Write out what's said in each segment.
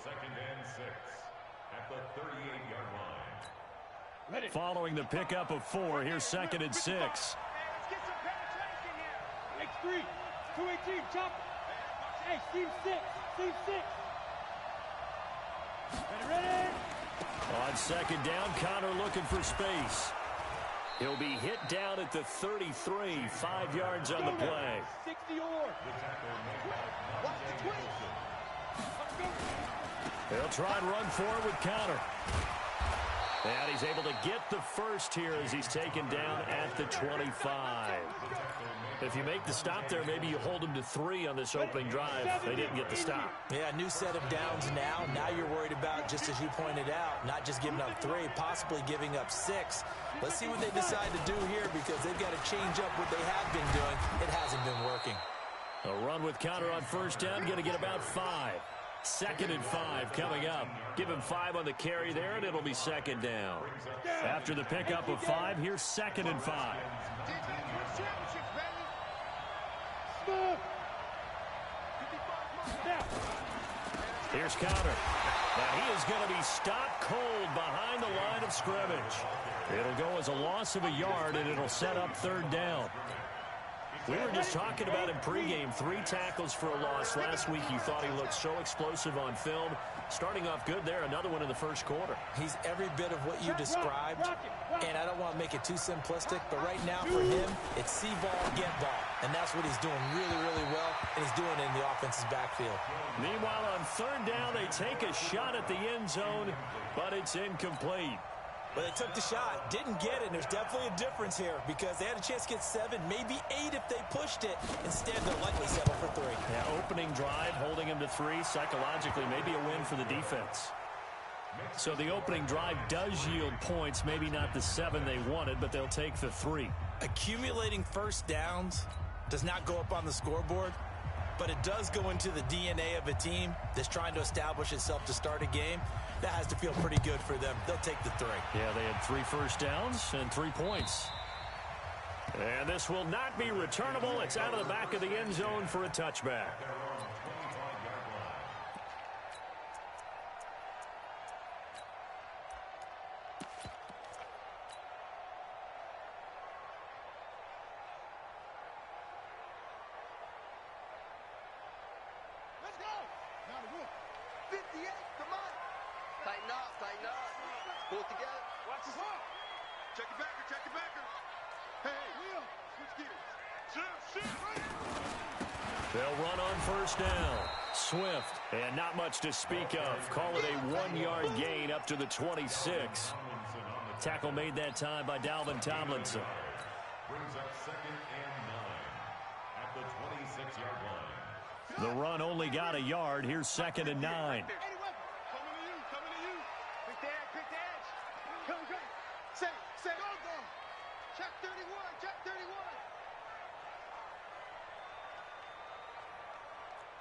second and 6 at the 38-yard line. Following the pickup of 4, here's second and 6. Hey, let's get some penetration here. X3, 218, chop. Hey, seam 6, seam 6. Ready. On second down, Connor looking for space. He'll be hit down at the 33, 5 yards on the play. 60 or. Watch the twist. They'll try and run forward with Connor. And he's able to get the first here as he's taken down at the 25. If you make the stop there, maybe you hold him to 3 on this opening drive. They didn't get the stop. Yeah, new set of downs now. Now you're worried about, just as you pointed out, not just giving up 3, possibly giving up 6. Let's see what they decide to do here because they've got to change up what they have been doing. It hasn't been working. A run with Connor on first down, going to get about 5. Second and 5 coming up. Give him 5 on the carry there, and it'll be second down. After the pickup of 5, here's second and 5. Here's Connor. Now he is going to be stopped cold behind the line of scrimmage. It'll go as a loss of a yard, and it'll set up third down. We were just talking about him pregame. 3 tackles for a loss. Last week you thought he looked so explosive on film. Starting off good there. Another one in the first quarter. He's every bit of what you described, and I don't want to make it too simplistic, but right now for him, it's see ball, get ball. And that's what he's doing really, really well, and he's doing it in the offense's backfield. Meanwhile, on third down, they take a shot at the end zone, but it's incomplete. But they took the shot, didn't get it, and there's definitely a difference here because they had a chance to get 7, maybe 8 if they pushed it. Instead, they'll likely settle for 3. Yeah, opening drive, holding him to 3, psychologically, maybe a win for the defense. So the opening drive does yield points, maybe not the 7 they wanted, but they'll take the 3. Accumulating first downs does not go up on the scoreboard, but it does go into the DNA of a team that's trying to establish itself to start a game. That has to feel pretty good for them. They'll take the 3. Yeah, they had 3 first downs and 3 points. And this will not be returnable. It's out of the back of the end zone for a touchback. Let's go. Now the whip. 58, come on. Tighten up, tighten up. Pull it together. Watch this. Check your backer, check your backer. Hey, Will, switch gears. They'll run on first down. Swift, and not much to speak of. Call it a 1-yard gain up to the 26. Tackle made that time by Dalvin Tomlinson. Brings up second and 9 at the 26-yard line. The run only got a yard. Here's second and 9. Coming to you, coming to you. Quick the edge, quick the edge. Come. Say, go. Check 31, check 31.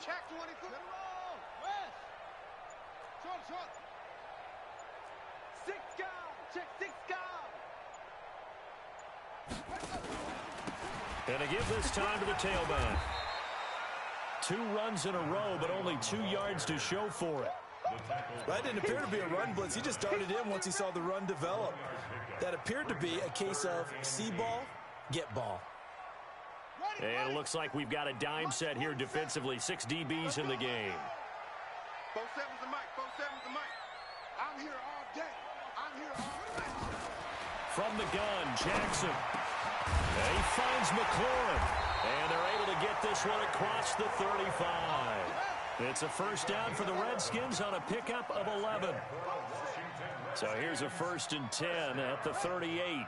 Check 24. Let it roll. West. Short. 6 guard. Check 6 guard. And they give this time to the tailback. 2 runs in a row, but only 2 yards to show for it. That didn't appear to be a run blitz. He just darted in once he saw the run develop. That appeared to be a case of see ball, get ball. And it looks like we've got a dime set here defensively. 6 DBs in the game. 4-7's the mic, 4-7's the mic. I'm here all day. From the gun, Jackson. And he finds McLaurin. And they're able to get this one across the 35. It's a first down for the Redskins on a pickup of 11. So here's a 1st and 10 at the 38.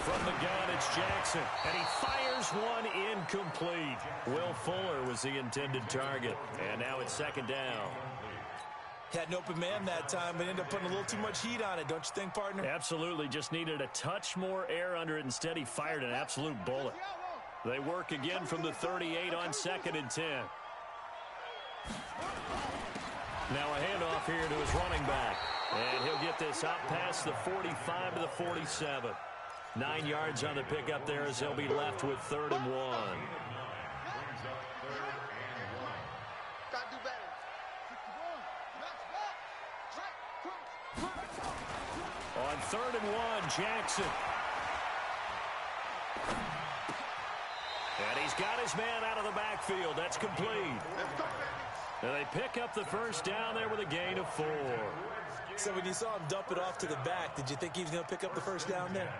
From the gun, it's Jackson. And he fires one incomplete. Will Fuller was the intended target. And now it's second down. Had an open man that time, but ended up putting a little too much heat on it, don't you think, partner? Absolutely. Just needed a touch more air under it. Instead, he fired an absolute bullet. They work again from the 38 on 2nd and 10. Now a handoff here to his running back. And he'll get this out past the 45 to the 47. 9 yards on the pickup there as they'll be left with 3rd and 1. Gotta do better. On 3rd and 1, Jackson. And he's got his man out of the backfield. That's complete. And they pick up the first down there with a gain of 4. So when you saw him dump it off to the back, did you think he was going to pick up the first down there?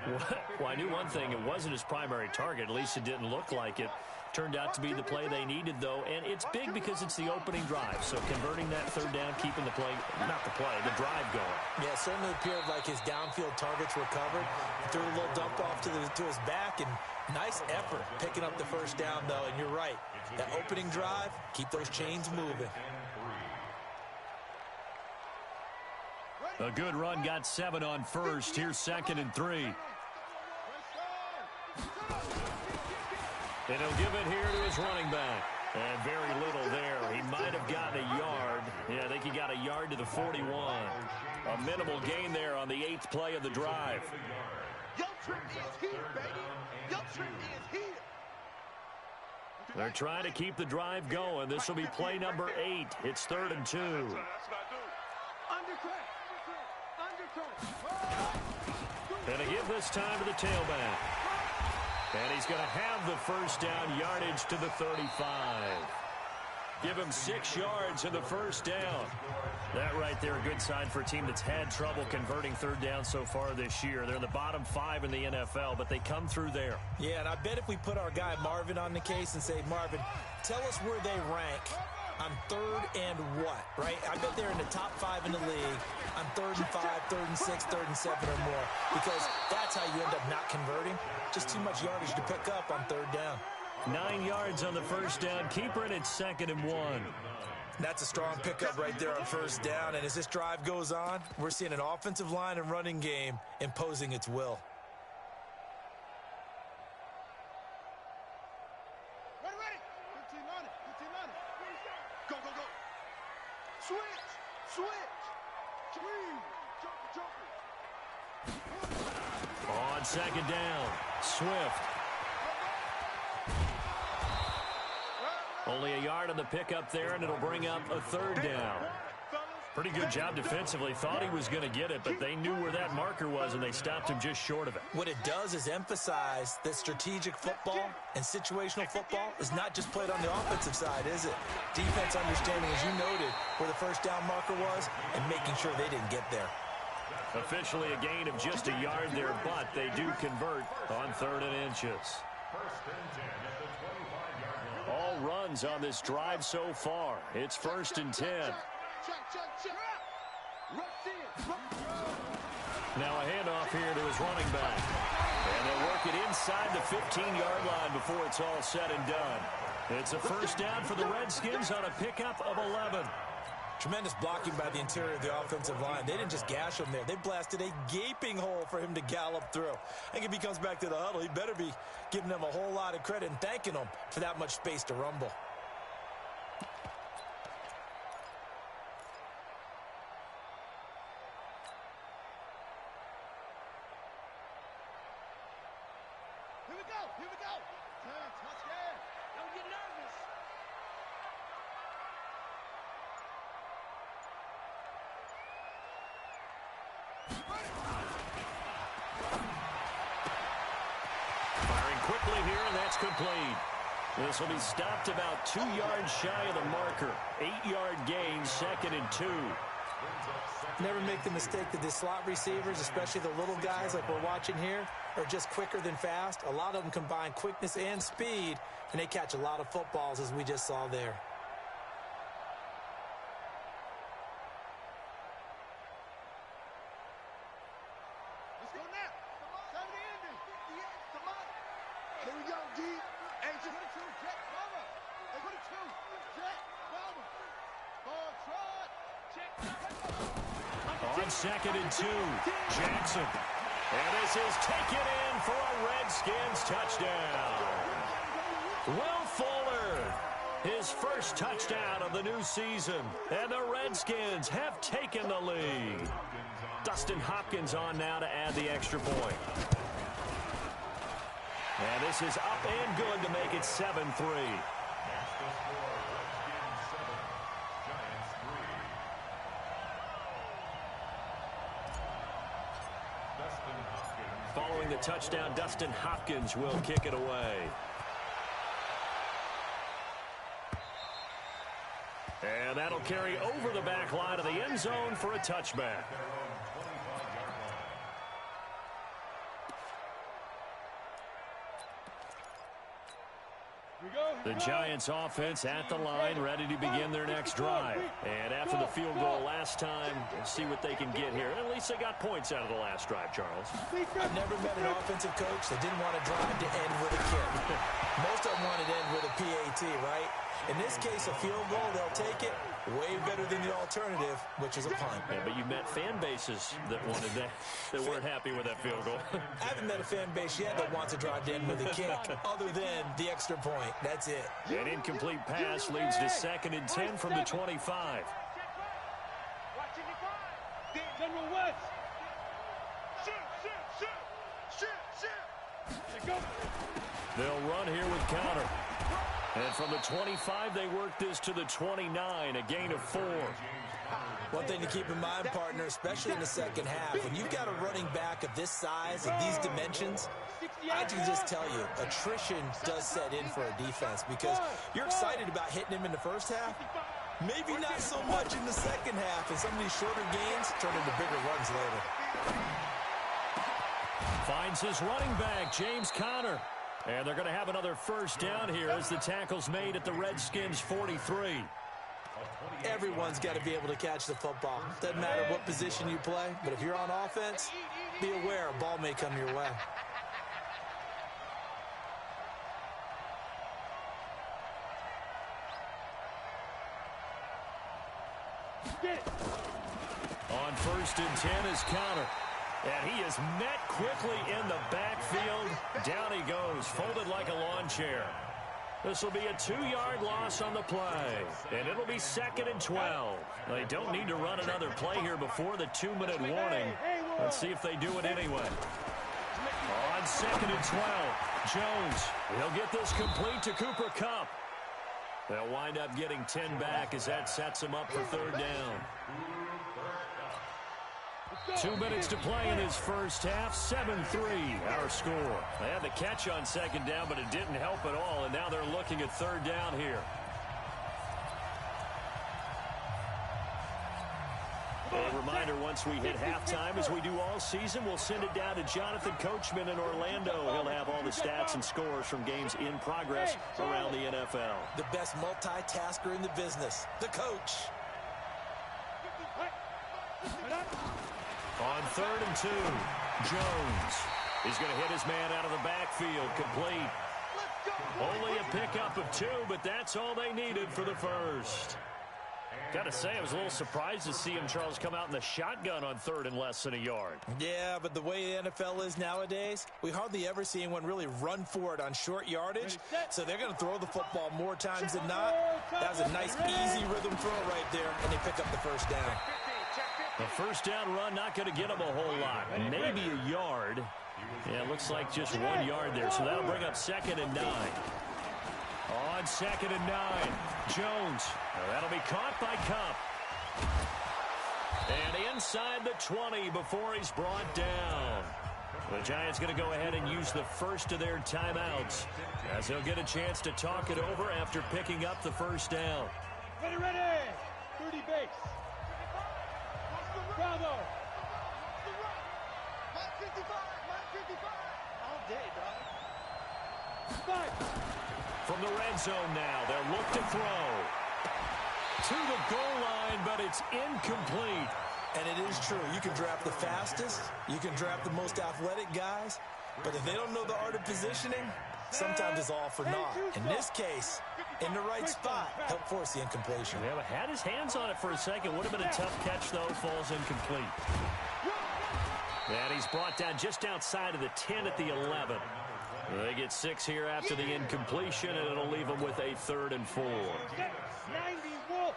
Well, I knew one thing. It wasn't his primary target. At least it didn't look like it. Turned out to be the play they needed, though. And it's big because it's the opening drive. So converting that 3rd down, keeping the play, not the play, the drive going. Yeah, it certainly appeared like his downfield targets were covered. He threw a little dump off to his back, and nice effort picking up the first down, though. And you're right. That opening drive, keep those chains moving. A good run, got 7 on first. Here's 2nd and 3. And he'll give it here to his running back. And very little there. He might have gotten a yard. Yeah, I think he got a yard to the 41. A minimal gain there on the 8th play of the drive. Your trip is here, baby. Your trip is here. They're trying to keep the drive going. This will be play number 8. It's 3rd and 2. And to give this time to the tailback. And he's going to have the first down, yardage to the 35. Give him 6 yards in the first down. That right there, a good sign for a team that's had trouble converting 3rd down so far this year. They're in the bottom 5 in the NFL, but they come through there. Yeah, and I bet if we put our guy Marvin on the case and say, Marvin, tell us where they rank on 3rd and what, right? I bet they're in the top 5 in the league on 3rd and 5, 3rd and 6, 3rd and 7 or more, because that's how you end up not converting. Just too much yardage to pick up on 3rd down. 9 yards on the first down. Keeper, and it's 2nd and 1. That's a strong pickup right there on first down. And as this drive goes on, we're seeing an offensive line and running game imposing its will. Ready. 15 on it. Go. Switch. Jumper. On 2nd down, Swift. Only a yard on the pickup there, and it'll bring up a 3rd down. Pretty good job defensively. Thought he was going to get it, but they knew where that marker was, and they stopped him just short of it. What it does is emphasize that strategic football and situational football is not just played on the offensive side, is it? Defense understanding, as you noted, where the first down marker was and making sure they didn't get there. Officially a gain of just a yard there, but they do convert on 3rd and inches. All runs on this drive so far. It's 1st and 10. Now a handoff here to his running back. And they'll work it inside the 15-yard line before it's all said and done. It's a first down for the Redskins on a pickup of 11. Tremendous blocking by the interior of the offensive line. They didn't just gash him there. They blasted a gaping hole for him to gallop through. I think if he comes back to the huddle, he better be giving them a whole lot of credit and thanking them for that much space to rumble. Here we go. Touchdown. Don't get nervous. Firing quickly here, and that's complete. This will be stopped about 2 yards shy of the marker. 8-yard gain, 2nd and 2. Never make the mistake that the slot receivers, especially the little guys like we're watching here, are just quicker than fast. A lot of them combine quickness and speed, and they catch a lot of footballs, as we just saw there. Let's go now. 70 ending. 58. Come on. Here we go, G. Hey, 22. Jet cover. 22. Jet cover. Ball trot. Check. On 2nd and 2, Jackson. And this is taken in for a Redskins touchdown. Will Fuller, his first touchdown of the new season. And the Redskins have taken the lead. Dustin Hopkins on now to add the extra point. And this is up and good to make it 7-3. the touchdown. Dustin Hopkins will kick it away. And that'll carry over the back line of the end zone for a touchback. The Giants offense at the line, ready to begin their next drive. And after the field goal last time, we'll see what they can get here. At least they got points out of the last drive, Charles. I've never met an offensive coach that didn't want to drive to end with a kick. Most of them wanted to end with a PAT, right? In this case, a field goal, they'll take it. Way better than the alternative, which is a punt. Yeah, but you met fan bases that wanted that, that weren't happy with that field goal. I haven't met a fan base yet that wants to drive to end with a kick, other than the extra point. That's it. An incomplete pass leads to 2nd and 10 from the 25. General West. They'll run here with counter. And from the 25, they work this to the 29, a gain of 4. One thing to keep in mind, partner, especially in the second half, when you've got a running back of this size and these dimensions, I can just tell you, attrition does set in for a defense because you're excited about hitting him in the first half. Maybe not so much in the second half, and some of these shorter gains turn into bigger runs later. Finds his running back, James Conner. And they're going to have another first down here as the tackle's made at the Redskins' 43. Everyone's got to be able to catch the football. Doesn't matter what position you play, but if you're on offense, be aware a ball may come your way. On 1st and 10 is Conner. And he is met quickly in the backfield. Down he goes, folded like a lawn chair. This will be a 2-yard loss on the play. And it'll be 2nd and 12. They don't need to run another play here before the 2-minute warning. Let's see if they do it anyway. On 2nd and 12, Jones. He'll get this complete to Cooper Kupp. They'll wind up getting 10 back as that sets him up for 3rd down. 2 minutes to play in his first half. 7-3 our score. They had the catch on 2nd down, but it didn't help at all, and now they're looking at 3rd down here. A reminder, once we hit halftime, as we do all season, we'll send it down to Jonathan Coachman in Orlando. He'll have all the stats and scores from games in progress around the NFL. The best multitasker in the business, the coach. On 3rd and 2, Jones. He's going to hit his man out of the backfield, complete. Only a pickup of 2, but that's all they needed for the first. Got to say, I was a little surprised to see him, Charles, come out in the shotgun on 3rd and less than a yard. Yeah, but the way the NFL is nowadays, we hardly ever see anyone really run for it on short yardage. So they're going to throw the football more times than not. That was a nice, easy rhythm throw right there, and they pick up the first down. A first down run, not going to get him a whole lot. Maybe a yard. Yeah, it looks like just 1 yard there. So that'll bring up 2nd and 9. On 2nd and 9, Jones. That'll be caught by Kupp. And inside the 20 before he's brought down. The Giants going to go ahead and use the first of their timeouts as they'll get a chance to talk it over after picking up the first down. Ready, 30 base. Bravo. Mike 55. All day, dog. 5. From the red zone now, they'll look to throw. To the goal line, but it's incomplete. And it is true. You can draft the fastest. You can draft the most athletic guys. But if they don't know the art of positioning, sometimes it's all for naught. In this case, in the right spot, help force the incompletion. Yeah, but had his hands on it for a second. Would have been a tough catch, though. Falls incomplete. And he's brought down just outside of the 10 at the 11. They get 6 here after the incompletion, and it'll leave them with a 3rd and 4. 90 Wolf.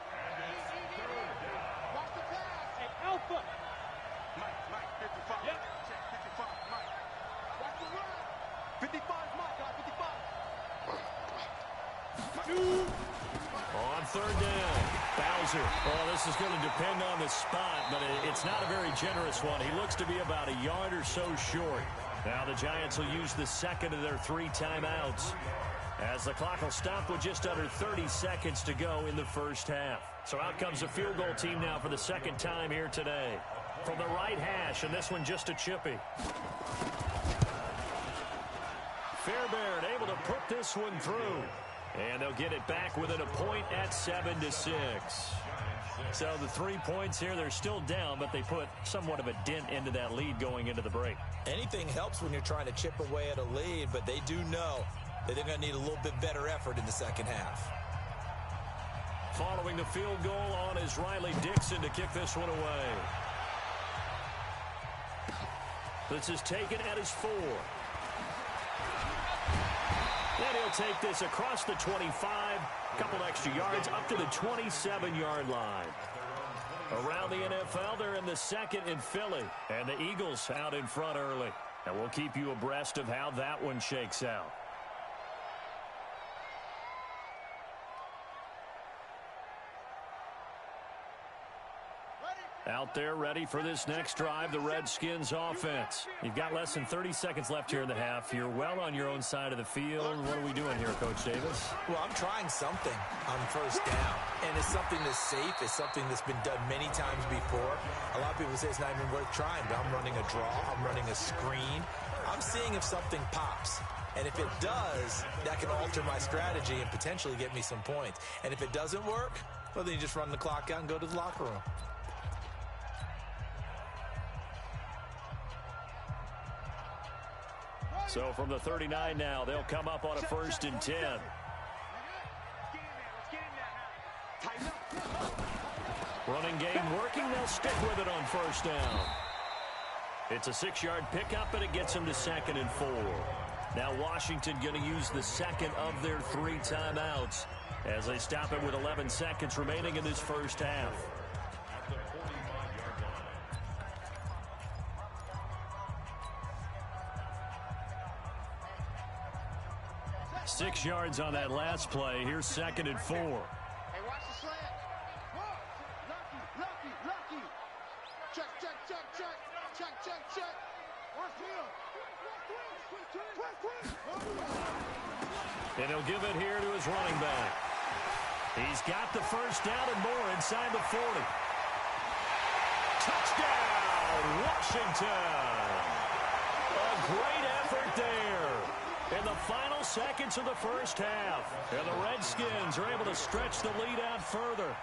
Hey, Alpha. Mike 55. Yep. Check 55, Mike. Watch the run. 55 is Mike, guys. 55. On 3rd down, Bowser. Oh, this is going to depend on the spot, but it's not a very generous one. He looks to be about a yard or so short. Now the Giants will use the second of their 3 timeouts, as the clock will stop with just under 30 seconds to go in the first half. So out comes the field goal team now for the second time here today. From the right hash, and this one just a chippy. Fairbairn able to put this one through. And they'll get it back within a point at 7-6. So the 3 points here, they're still down, but they put somewhat of a dent into that lead going into the break. Anything helps when you're trying to chip away at a lead, but they do know that they're going to need a little bit better effort in the second half. Following the field goal on is Riley Dixon to kick this one away. This is taken at his 4. And he'll take this across the 25, a couple extra yards up to the 27-yard line. Around the NFL, they're in the second in Philly, and the Eagles out in front early. And we'll keep you abreast of how that one shakes out. Out there ready for this next drive, the Redskins offense. You've got less than 30 seconds left here in the half. You're well on your own side of the field. What are we doing here, Coach Davis? Well, I'm trying something on first down, and it's something that's safe. It's something that's been done many times before. A lot of people say it's not even worth trying, but I'm running a draw. I'm running a screen. I'm seeing if something pops. And if it does, that can alter my strategy and potentially get me some points. And if it doesn't work, well, then you just run the clock out and go to the locker room. So from the 39 now, they'll come up on a 1st and 10. Running game working. They'll stick with it on 1st down. It's a 6-yard pickup, and it gets them to 2nd and 4. Now Washington going to use the second of their 3 timeouts as they stop it with 11 seconds remaining in this first half. 6 yards on that last play. Here's 2nd and 4. Hey, watch the slant. Lucky. Check. And he'll give it here to his running back. He's got the first down and more inside the 40. Touchdown, Washington. A great effort there in the final seconds of the first half. And the Redskins are able to stretch the lead out further.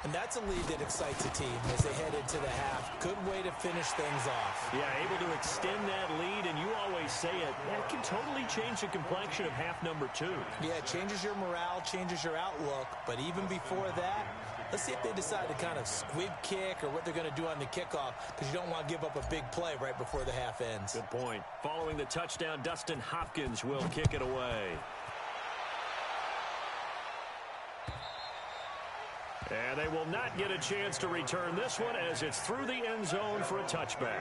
And that's a lead that excites a team as they head into the half. Good way to finish things off. Yeah, able to extend that lead, and you always say it, that can totally change the complexion of half number 2. Yeah, it changes your morale, changes your outlook. But even before that, let's see if they decide to kind of squib kick or what they're going to do on the kickoff, because you don't want to give up a big play right before the half ends. Good point. Following the touchdown, Dustin Hopkins will kick it away. And they will not get a chance to return this one as it's through the end zone for a touchback.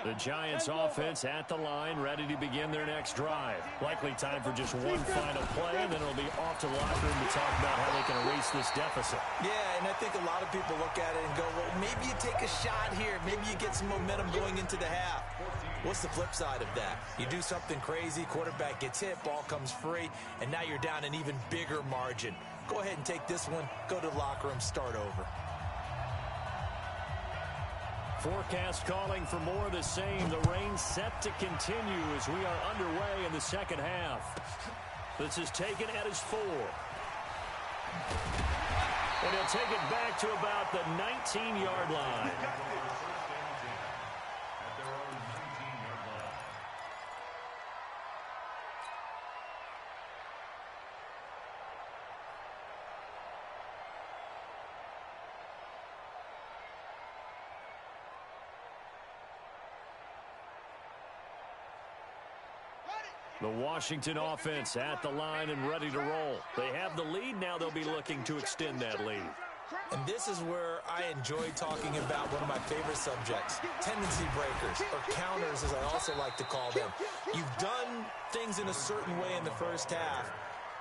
The Giants offense at the line, ready to begin their next drive. Likely time for just one final play, and then it'll be off to the locker room to talk about how they can erase this deficit. Yeah, and I think a lot of people look at it and go, well, maybe you take a shot here. Maybe you get some momentum going into the half. What's the flip side of that? You do something crazy, quarterback gets hit, ball comes free, and now you're down an even bigger margin. Go ahead and take this one, go to the locker room, start over. Forecast calling for more of the same. The rain set to continue as we are underway in the second half. This is taken at his 4. And he'll take it back to about the 19-yard line. The Washington offense at the line and ready to roll. They have the lead. Now they'll be looking to extend that lead. And this is where I enjoy talking about one of my favorite subjects, tendency breakers, or counters as I also like to call them. You've done things in a certain way in the first half.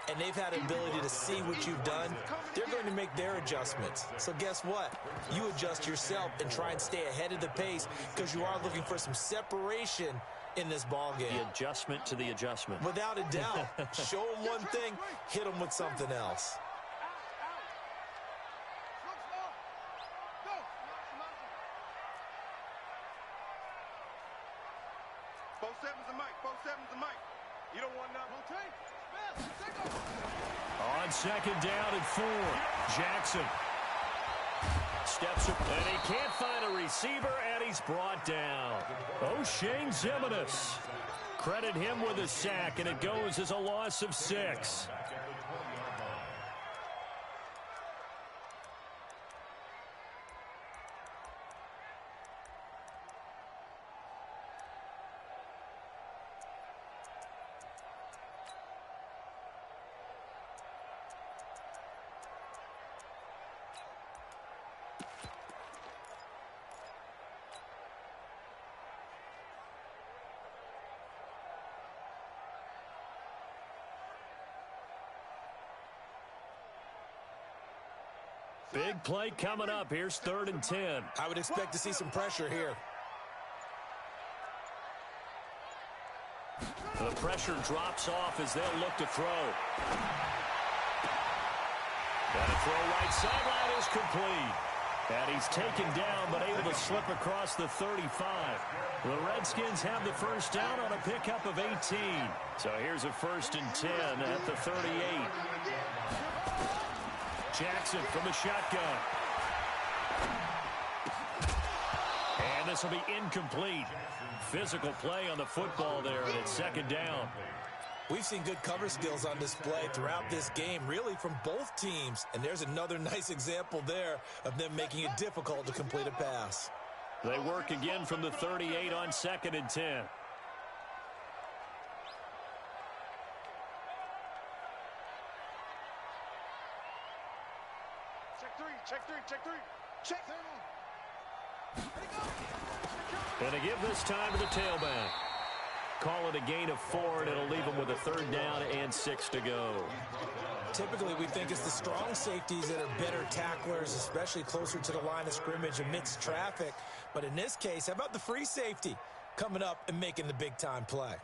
and they've had an ability to see what you've done, they're going to make their adjustments. So guess what? You adjust yourself and try and stay ahead of the pace because you are looking for some separation in this ball game. The adjustment to the adjustment. Without a doubt. Show them one thing, hit them with something else. Both sevens and Mike. Both sevens and Mike. You don't want nothing. On second down and 4. Jackson steps up, and he can't find a receiver, and he's brought down. O'Shane Zimenez. Credit him with a sack, and it goes as a loss of 6. Big play coming up. Here's 3rd and 10. I would expect to see some pressure here. The pressure drops off as they'll look to throw. And a throw right sideline is complete. And he's taken down but able to slip across the 35. The Redskins have the first down on a pickup of 18. So here's a 1st and 10 at the 38. Jackson from the shotgun. And this will be incomplete. Physical play on the football there, and it's 2nd down. We've seen good cover skills on display throughout this game, really from both teams. And there's another nice example there of them making it difficult to complete a pass. They work again from the 38 on 2nd and 10. Check three. Check. And to give this time to the tailback. Call it a gain of 4, and it'll leave them with a 3rd down and 6 to go. Typically, we think it's the strong safeties that are better tacklers, especially closer to the line of scrimmage amidst traffic. But in this case, how about the free safety coming up and making the big-time play?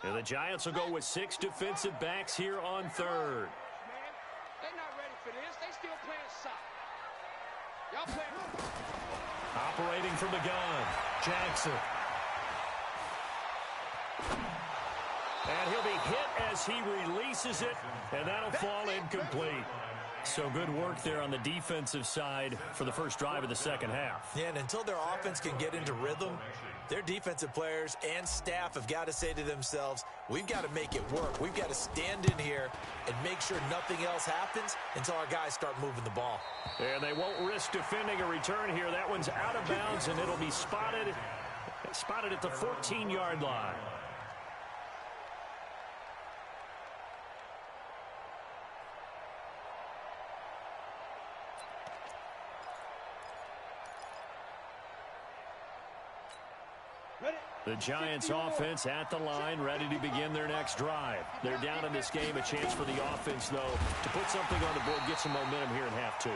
And the Giants will go with 6 defensive backs here on 3rd. They're not ready for this. They still playing soft. Y'all playing. Operating from the gun, Jackson. And he'll be hit as he releases it, and that'll fall incomplete. So good work there on the defensive side for the first drive of the second half. Yeah, and until their offense can get into rhythm, their defensive players and staff have got to say to themselves, we've got to make it work. We've got to stand in here and make sure nothing else happens until our guys start moving the ball. And they won't risk defending a return here. That one's out of bounds, and it'll be spotted at the 14-yard line. The Giants offense at the line, ready to begin their next drive. They're down in this game. A chance for the offense, though, to put something on the board, get some momentum here in half 2.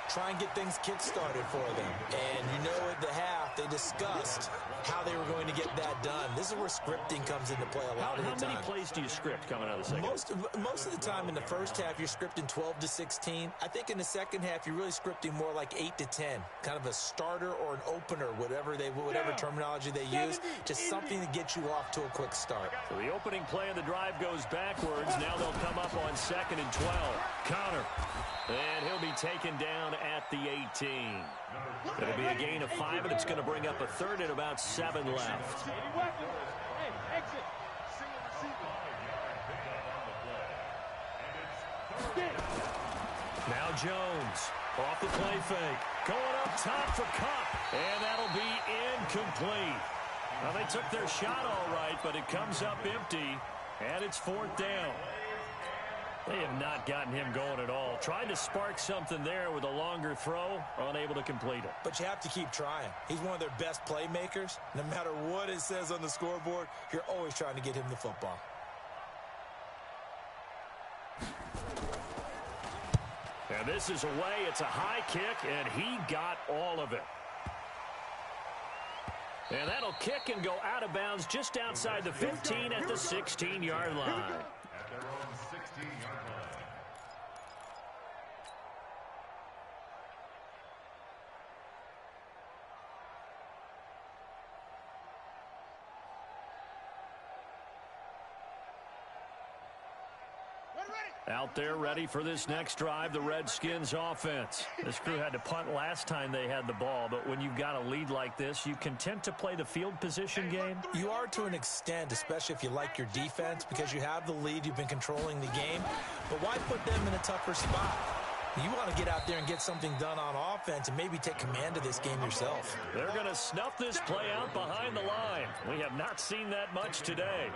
Try and get things kick-started for them. And you know at the half, they discussed how they were going to get that done. This is where scripting comes into play a lot of the time. How many plays do you script coming out of the second half? Most of the time in the first half, you're scripting 12 to 16. I think in the second half, you're really scripting more like 8 to 10. Kind of a starter or an opener, whatever terminology they use. Just something to get you off to a quick start. So the opening play of the drive goes backwards. Now they'll come up on 2nd and 12. Counter. And he'll be taken down at the 18. It'll be a gain of 5, and it's going to bring up a 3rd and about 7 left. Now Jones off the play fake. Going up top for Cup. And that'll be incomplete. Well, they took their shot all right, but it comes up empty, and it's 4th down. They have not gotten him going at all. Tried to spark something there with a longer throw, unable to complete it. But you have to keep trying. He's one of their best playmakers. No matter what it says on the scoreboard, you're always trying to get him the football. And this is away. It's a high kick, and he got all of it. And that'll kick and go out of bounds just outside the 15 at the 16-yard line. At their own 16-yard line. Out there ready for this next drive, the Redskins offense. This crew had to punt last time they had the ball, but when you've got a lead like this, you content to play the field position game? You are to an extent, especially if you like your defense, because you have the lead, you've been controlling the game. But why put them in a tougher spot? You want to get out there and get something done on offense and maybe take command of this game yourself. They're going to snuff this play out behind the line. We have not seen that much today.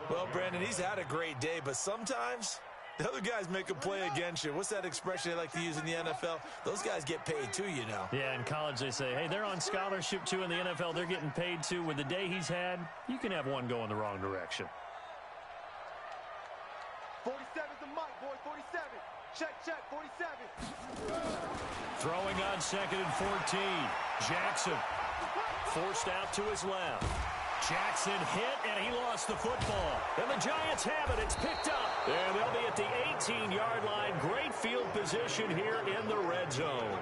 Well, Brandon, he's had a great day, but sometimes the other guys make a play against you. What's that expression they like to use in the NFL? Those guys get paid too, you know. Yeah, in college they say, hey, they're on scholarship too. In the NFL, they're getting paid too. With the day he's had, you can have one go in the wrong direction. 47's the mic, boy, 47. Check, 47. Throwing on 2nd and 14. Jackson forced out to his left. Jackson hit, and he lost the football. And the Giants have it. It's picked up. And they'll be at the 18-yard line. Great field position here in the red zone.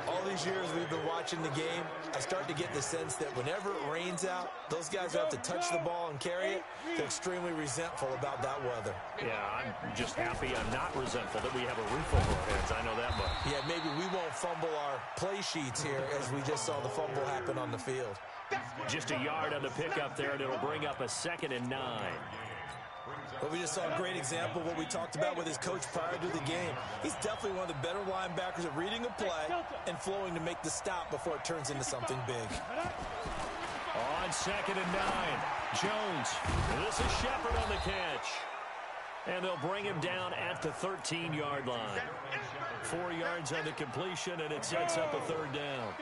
All these years we've been watching the game, I start to get the sense that whenever it rains out, those guys who have to touch the ball and carry it, they're extremely resentful about that weather. Yeah, I'm just happy I'm not resentful that we have a roof over our heads. I know that much. Yeah, maybe we won't fumble our play sheets here as we just saw the fumble happen on the field. Just a yard on the pickup there, and it'll bring up a 2nd and 9. But we just saw a great example of what we talked about with his coach prior to the game. He's definitely one of the better linebackers at reading a play and flowing to make the stop before it turns into something big. On 2nd and 9, Jones. And this is Shepard on the catch. And they'll bring him down at the 13-yard line. 4 yards on the completion, and it sets up a 3rd down.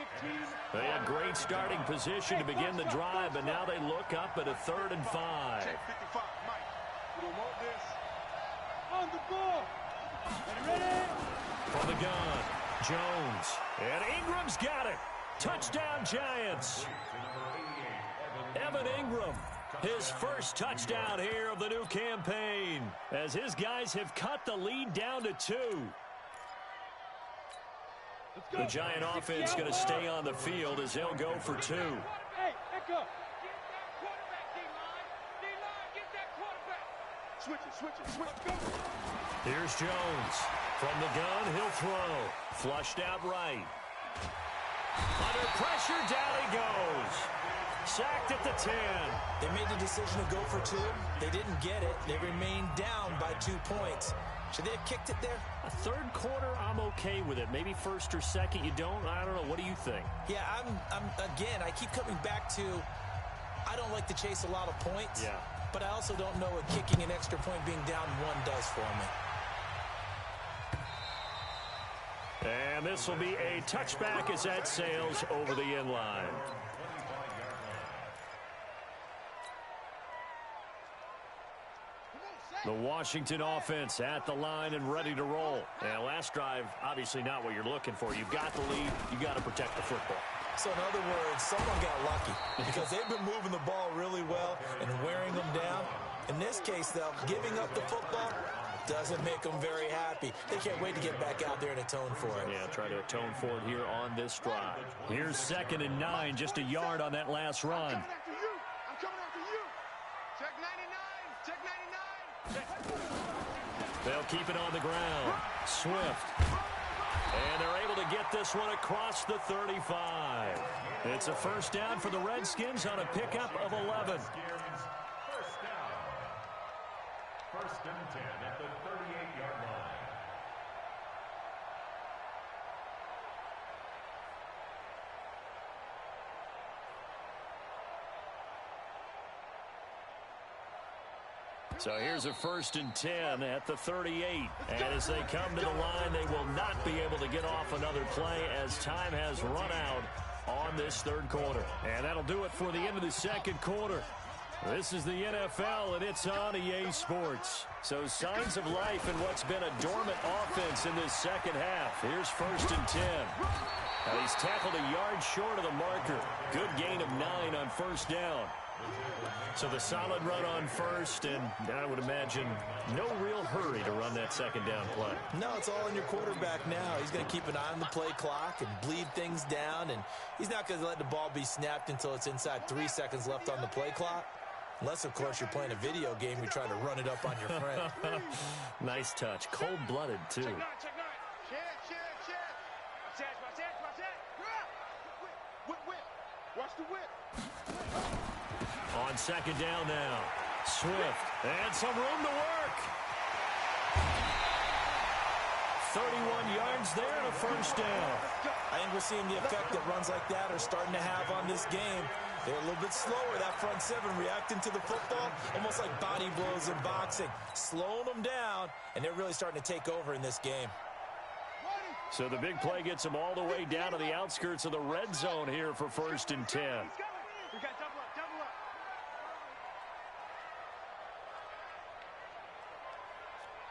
They had great starting position to begin the drive, but now they look up at a 3rd and 5. Check 55, Mike. We don't want this. On the ball. Ready? From the gun, Jones. And Ingram's got it. Touchdown, Giants. Evan Ingram, his first touchdown here of the new campaign, as his guys have cut the lead down to 2. The Giant offense going to stay on the field as they'll go for 2. Hey, Echo. Get that quarterback, D-line. D-line, get that quarterback. Switch it. Here's Jones. From the gun, he'll throw. Flushed out right. Under pressure, down he goes. Sacked at the 10. They made the decision to go for 2. They didn't get it. They remained down by 2 points. Should they have kicked it there? A 3rd quarter, I'm okay with it. Maybe 1st or 2nd, you don't. I don't know. What do you think? Yeah, again, I keep coming back to I don't like to chase a lot of points. Yeah. But I also don't know what kicking an extra point being down 1 does for me. And this will be a touchback as that sails over the end line. The Washington offense at the line and ready to roll. And last drive, obviously not what you're looking for. You've got the lead. You've got to protect the football. So in other words, someone got lucky because they've been moving the ball really well and wearing them down. In this case, though, giving up the football doesn't make them very happy. They can't wait to get back out there and atone for it. Yeah, try to atone for it here on this drive. Here's 2nd and 9, just a yard on that last run. I'm coming after you. Check 99. They'll keep it on the ground. Swift. And they're able to get this one across the 35. It's a 1st down for the Redskins on a pickup of 11. 1st down. 1st and 10 at the 38-yard line. So here's a 1st and 10 at the 38. And as they come to the line, they will not be able to get off another play as time has run out on this 3rd quarter. And that'll do it for the end of the 2nd quarter. This is the NFL, and it's on EA Sports. So signs of life in what's been a dormant offense in this 2nd half. Here's 1st and 10. Now he's tackled a yard short of the marker. Good gain of 9 on 1st down. So the solid run on 1st, and I would imagine no real hurry to run that 2nd down play. No, it's all on your quarterback now. He's going to keep an eye on the play clock and bleed things down, and he's not going to let the ball be snapped until it's inside 3 seconds left on the play clock. Unless, of course, you're playing a video game, you're trying to run it up on your friend. Nice touch. Cold-blooded, too. Check 9, check 9. Check. Watch that. Whip. Watch the whip. On 2nd down now. Swift. And some room to work. 31 yards there and a 1st down. I think we're seeing the effect that runs like that are starting to have on this game. They're a little bit slower, that front 7, reacting to the football, almost like body blows in boxing, slowing them down, and they're really starting to take over in this game. So the big play gets them all the way down to the outskirts of the red zone here for 1st and 10. We got double up.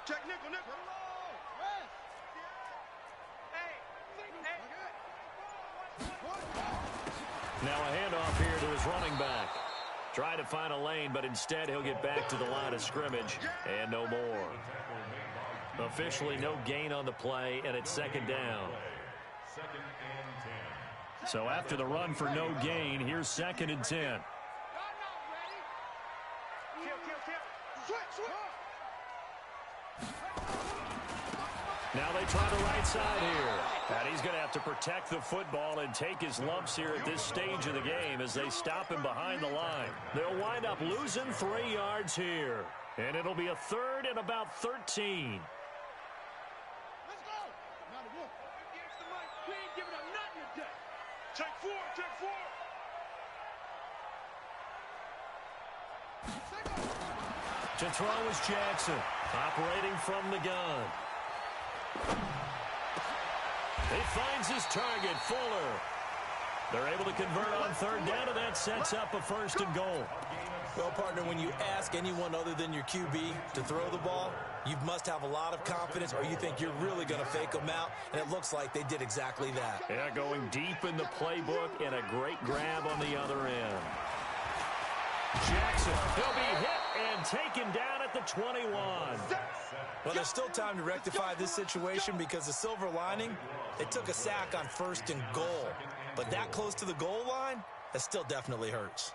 Check nickel. Now a handoff here to his running back. Trying to find a lane, but instead he'll get back to the line of scrimmage and no more. Officially no gain on the play, and it's 2nd down. So after the run for no gain, here's 2nd and 10. Now they try the right side here. And he's going to have to protect the football and take his lumps here at this stage of the game as they stop him behind the line. They'll wind up losing 3 yards here. And it'll be a 3rd and about 13. Let's go. We ain't giving up nothing today. Take 4. To throw is Jackson, operating from the gun. He finds his target, Fuller. They're able to convert on 3rd down, and that sets up a 1st and goal. Well, partner, when you ask anyone other than your QB to throw the ball, you must have a lot of confidence, or you think you're really going to fake them out, and it looks like they did exactly that. Yeah, going deep in the playbook and a great grab on the other end. Jackson, he'll be hit and taken down at the 21. Well, there's still time to rectify this situation because the silver lining, they took a sack on 1st and goal. But that close to the goal line, that still definitely hurts.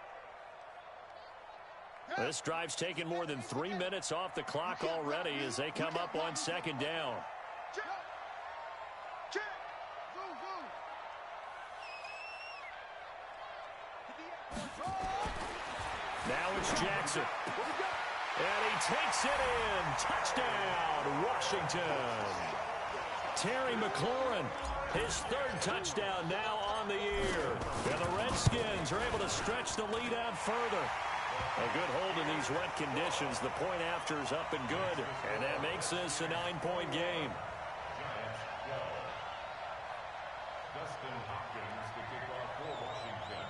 This drive's taken more than 3 minutes off the clock already as they come up on 2nd down. Now it's Jackson. And he takes it in. Touchdown, Washington. Terry McLaurin, his 3rd touchdown now on the year. And the Redskins are able to stretch the lead out further. A good hold in these wet conditions. The point after is up and good. And that makes this a 9-point game. Dustin Hopkins to kick off for Washington.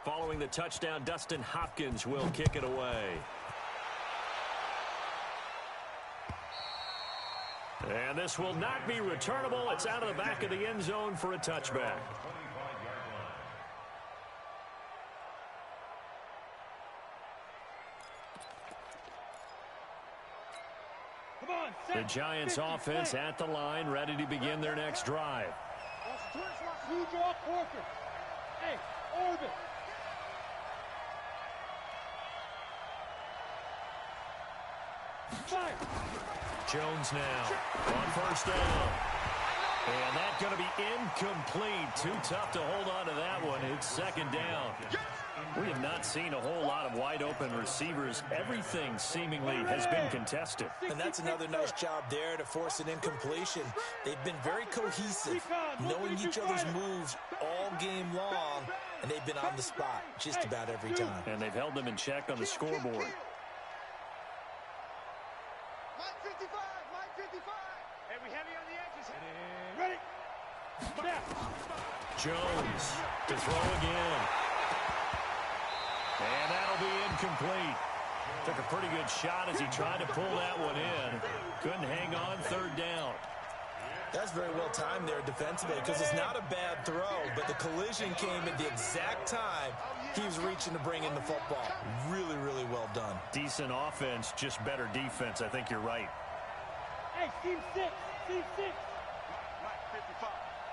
Following the touchdown, Dustin Hopkins will kick it away. And this will not be returnable. It's out of the back of the end zone for a touchback. The Giants offense at the line, ready to begin their next drive. You draw Corker. Hey, orbit. Fire. Jones now on 1st down. And that's going to be incomplete. Too tough to hold on to that one. It's second down. We have not seen a whole lot of wide-open receivers. Everything seemingly has been contested. And that's another nice job there to force an incompletion. They've been very cohesive, knowing each other's moves all game long, and they've been on the spot just about every time. And they've held them in check on the scoreboard. Jones to throw again. And that'll be incomplete. Took a pretty good shot as he tried to pull that one in. Couldn't hang on, third down. That's very well timed there defensively because it's not a bad throw, but the collision came at the exact time he was reaching to bring in the football. Really, really well done. Decent offense, just better defense. I think you're right. Hey, team 6, team 6. Mike, 55.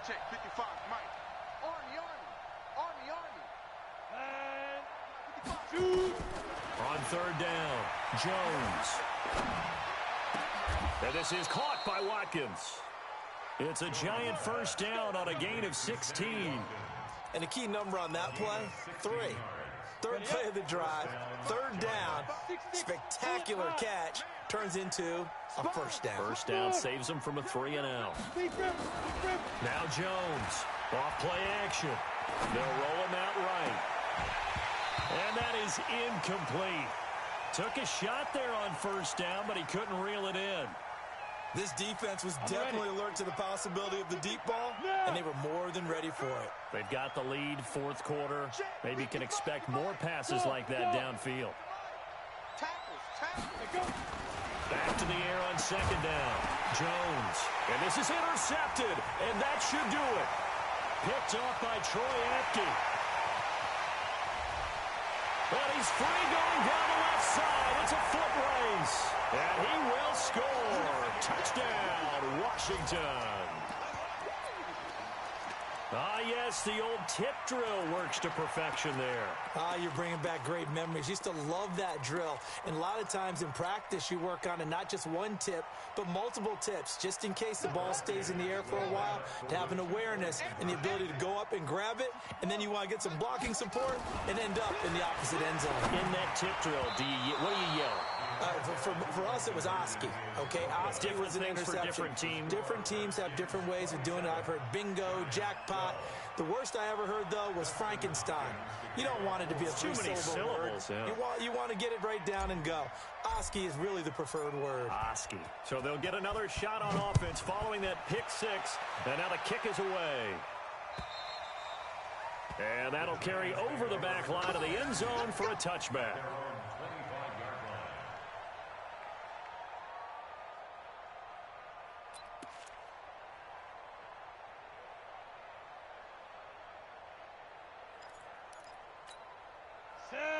Check, 55, Mike. Army. On third down, Jones. And this is caught by Watkins. It's a giant first down on a gain of 16. And the key number on that play, 3. Third play of the drive, third down, spectacular catch, turns into a first down. First down saves him from a 3-and-out. Now Jones, off play action. They'll roll him out right. And that is incomplete. Took a shot there on first down, but he couldn't reel it in. This defense was definitely alert to the possibility of the deep ball, and they were more than ready for it. They've got the lead, fourth quarter. Maybe can expect more passes like that downfield. Back to the air on second down. Jones. And this is intercepted, and that should do it. Picked off by Troy Apke. But he's free going down the left side. It's a foot race. And he will score. Touchdown, Washington. Ah, yes, the old tip drill works to perfection there. Ah, you're bringing back great memories. Used to love that drill. And a lot of times in practice, you work on it, not just one tip, but multiple tips, just in case the ball stays in the air for a while, to have an awareness and the ability to go up and grab it, and then you want to get some blocking support and end up in the opposite end zone. In that tip drill, what do you yell? For us, it was Oski. Okay, Oski was an interception. For different teams. Different teams have different ways of doing it. I've heard bingo, jackpot. The worst I ever heard, though, was Frankenstein. You don't want it to be a three-syllable word. Yeah. You want to get it right down and go. Oski is really the preferred word. Oski. So they'll get another shot on offense following that pick six. And now the kick is away. And that'll carry over the back line of the end zone for a touchback.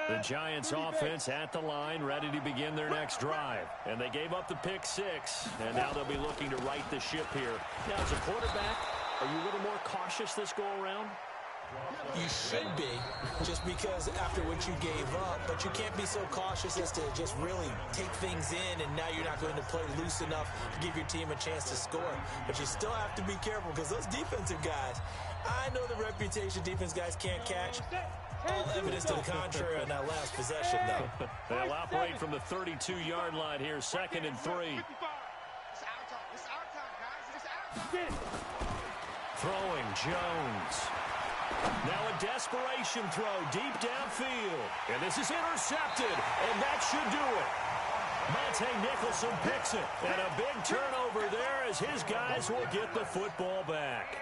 The Giants offense at the line, ready to begin their next drive. And they gave up the pick six, and now they'll be looking to right the ship here. Now, as a quarterback, are you a little more cautious this go-around? You should be, just because after what you gave up, but you can't be so cautious as to just really take things in, and now you're not going to play loose enough to give your team a chance to score. But you still have to be careful, because those defensive guys, I know the reputation defense guys can't catch. All evidence to the contrary on that last possession, though. They'll operate from the 32-yard line here, 2nd and 3. Throwing, Jones. Now a desperation throw deep downfield. And this is intercepted, and that should do it. Monte Nicholson picks it. And a big turnover there as his guys will get the football back.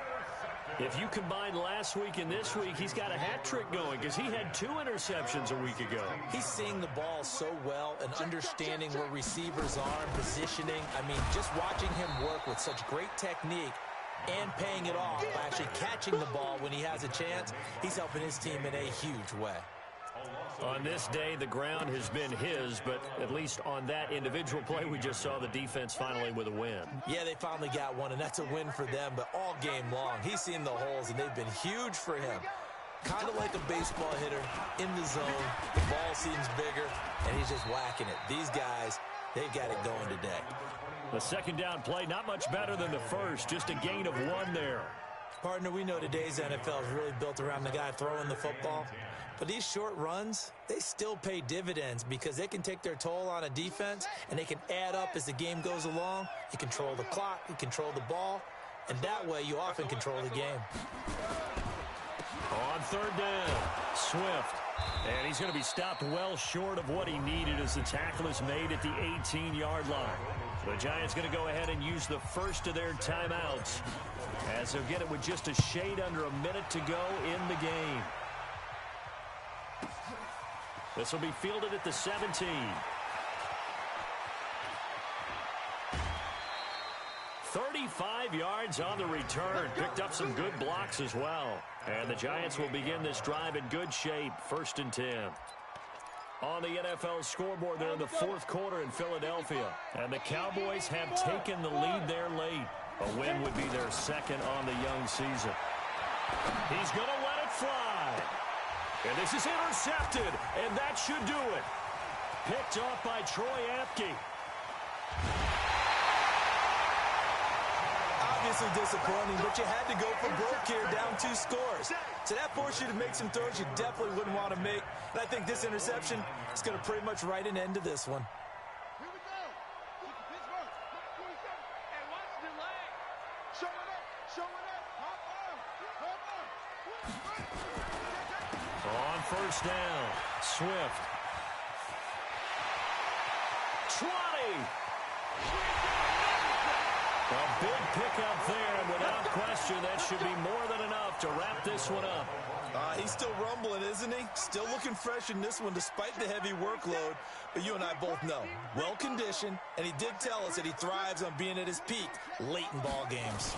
If you combine last week and this week, he's got a hat trick going because he had 2 interceptions a week ago. He's seeing the ball so well and understanding where receivers are and positioning. I mean, just watching him work with such great technique and paying it off by actually catching the ball when he has a chance, he's helping his team in a huge way. On this day, the ground has been his, but at least on that individual play, we just saw the defense finally with a win. Yeah, they finally got one, and that's a win for them, but all game long, he's seen the holes, and they've been huge for him. Kind of like a baseball hitter in the zone. The ball seems bigger, and he's just whacking it. These guys, they've got it going today. The second down play, not much better than the first, just a gain of 1 there. Partner, we know today's NFL is really built around the guy throwing the football. But these short runs, they still pay dividends because they can take their toll on a defense and they can add up as the game goes along. You control the clock, you control the ball, and that way you often control the game. On third down, Swift. And he's going to be stopped well short of what he needed as the tackle is made at the 18-yard line. The Giants going to go ahead and use the first of their timeouts as they'll get it with just a shade under a minute to go in the game. This will be fielded at the 17. 35 yards on the return. Picked up some good blocks as well. And the Giants will begin this drive in good shape. 1st and 10. On the NFL scoreboard, they're in the 4th quarter in Philadelphia. And the Cowboys have taken the lead there late. A win would be their second on the young season. He's going to let it fly. And this is intercepted. And that should do it. Picked off by Troy Apke. Obviously disappointing, but you had to go for broke here, down 2 scores. So that forced you to make some throws you definitely wouldn't want to make. And I think this interception is going to pretty much write an end to this one. Here we go. Pittsburgh. 27. And watch the leg. Show it up. Show it up. Hop on. On first down, Swift. 20. A big pickup there, and without question, that should be more than enough to wrap this one up. He's still rumbling, isn't he? Still looking fresh in this one despite the heavy workload. But you and I both know, well-conditioned, and he did tell us that he thrives on being at his peak late in ball games.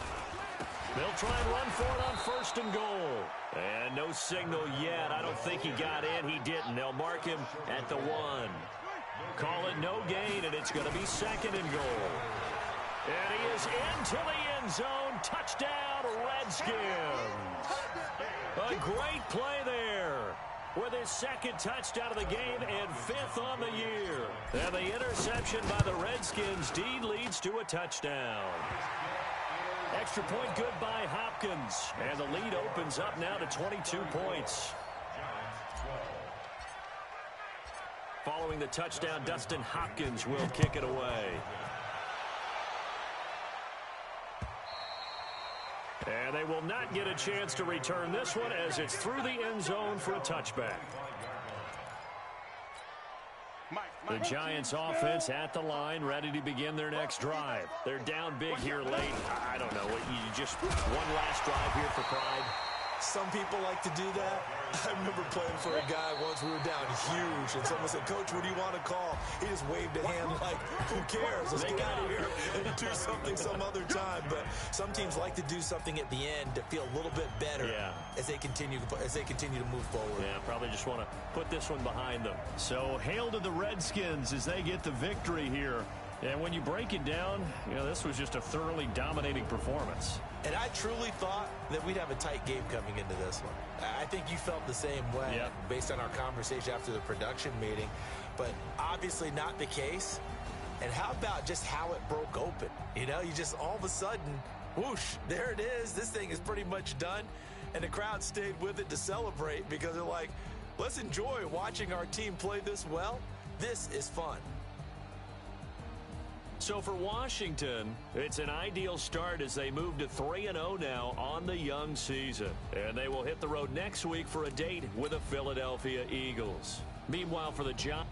They'll try and run for it on 1st and goal. And no signal yet. I don't think he got in. He didn't. They'll mark him at the 1. Call it no gain, and it's going to be 2nd and goal. And he is into the end zone. Touchdown, Redskins. A great play there with his 2nd touchdown of the game and 5th on the year. And the interception by the Redskins deed leads to a touchdown. Extra point good by Hopkins. And the lead opens up now to 22 points. Following the touchdown, Dustin Hopkins will kick it away. And they will not get a chance to return this one as it's through the end zone for a touchback. The Giants offense at the line, ready to begin their next drive. They're down big here late. I don't know. You just one last drive here for pride. Some people like to do that. I remember playing for a guy once. We were down huge, and someone said, "Coach, what do you want to call?" He just waved a hand like, "Who cares? Let's get out of here and do something some other time." But some teams like to do something at the end to feel a little bit better as they continue to move forward. Yeah, probably just want to put this one behind them. So hail to the Redskins as they get the victory here. And when you break it down, this was just a thoroughly dominating performance. And I truly thought that we'd have a tight game coming into this one. I think you felt the same way based on our conversation after the production meeting, but obviously not the case. And how about just how it broke open? You just all of a sudden, whoosh, there it is. This thing is pretty much done. And the crowd stayed with it to celebrate because they're like, let's enjoy watching our team play this well. This is fun. So for Washington, it's an ideal start as they move to 3-0 now on the young season. And they will hit the road next week for a date with the Philadelphia Eagles. Meanwhile, for the Giants.